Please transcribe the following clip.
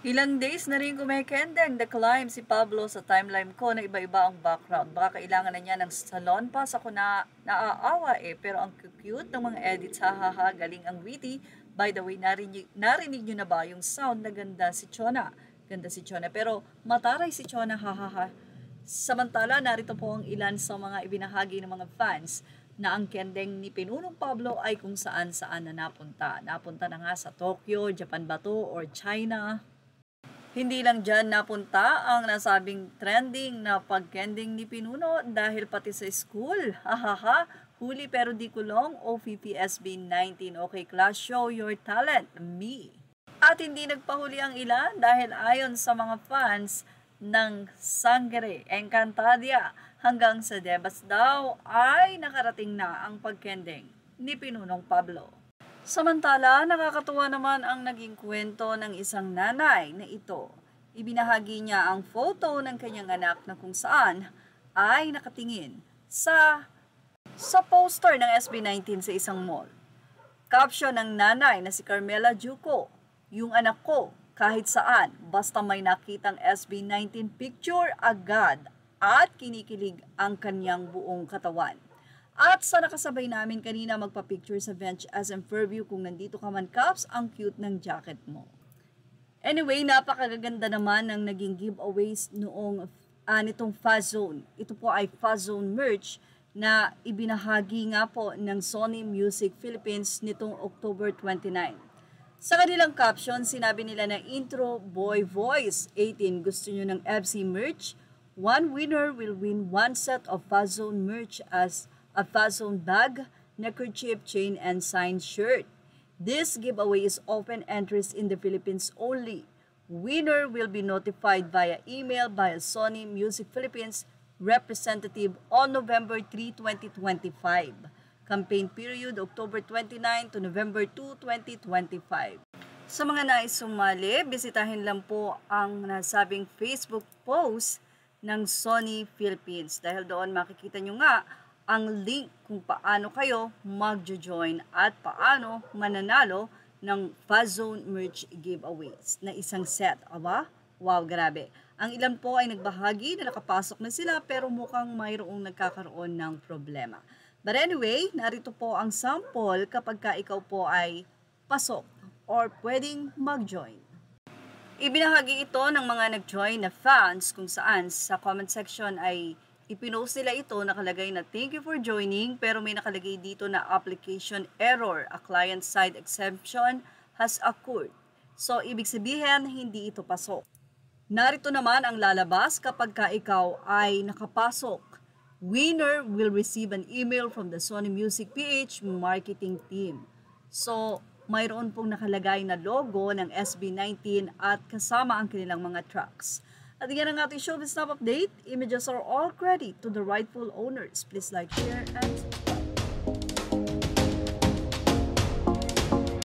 Ilang days na rin kumikendeng The Climb si Pablo sa timeline ko na iba-iba ang background. Baka kailangan na niya ng salon pass ako na naaawa pero ang cute ng mga edits, hahaha, galing ang witty. By the way, narinig niyo na ba yung sound na ganda si Chona? Ganda si Chona pero mataray si Chona, hahaha. Samantala, narito po ang ilan sa mga ibinahagi ng mga fans na ang kendeng ni Pinunong Pablo ay kung saan-saan na napunta. Napunta na nga sa Tokyo, Japan ba to, or China. Hindi lang dyan napunta ang nasabing trending na pagkending ni Pinuno dahil pati sa school. Hahaha, huli pero di kulong, OPPSB19. Okay class, show your talent, me. At hindi nagpahuli ang ilan dahil ayon sa mga fans ng Sangre Encantadia hanggang sa Debas daw ay nakarating na ang pagkending ni Pinunong Pablo. Samantala, nakakatuwa naman ang naging kwento ng isang nanay na ito. Ibinahagi niya ang photo ng kanyang anak na kung saan ay nakatingin sa poster ng SB19 sa isang mall. Caption ng nanay na si Carmela Juco, "Yung anak ko, kahit saan, basta may nakitang SB19 picture agad at kinikilig ang kanyang buong katawan." At sa nakasabay namin kanina magpa-picture sa bench as in Fairview, kung nandito ka man, Caps, ang cute ng jacket mo. Anyway, napakaganda naman ng naging giveaways nitong Fuzz Zone. Ito po ay Fuzz Zone merch na ibinahagi nga po ng Sony Music Philippines nitong October 29. Sa kanilang caption, sinabi nila na Intro Boy Voice 18 gusto nyo ng FC merch? One winner will win one set of Fuzz Zone merch as a Fuzz Zone bag, neckerchief, chain, and signed shirt. This giveaway is open entries in the Philippines only. Winner will be notified via email by a Sony Music Philippines representative on November 3, 2025. Campaign period October 29 to November 2, 2025. Sa mga nais sumali, bisitahin lang po ang nasabing Facebook post ng Sony Philippines dahil doon makikita nyo nga ang link kung paano kayo mag-join at paano mananalo ng Fuzz Zone merch giveaways na isang set. Aba? Wow, grabe. Ang ilan po ay nagbahagi na nakapasok na sila pero mukhang mayroong nagkakaroon ng problema. But anyway, narito po ang sample kapag ka ikaw po ay pasok or pwedeng mag-join. Ibinahagi ito ng mga nag-join na fans kung saan sa comment section ay ipinost nila ito, nakalagay na thank you for joining, pero may nakalagay dito na application error, a client-side exception has occurred. So, ibig sabihin, hindi ito pasok. Narito naman ang lalabas kapag ka ikaw ay nakapasok. Winner will receive an email from the Sony Music PH marketing team. So, mayroon pong nakalagay na logo ng SB19 at kasama ang kanilang mga tracks. At yan ang ating showbiz snap update. Images are all credit to the rightful owners. Please like, share, and subscribe.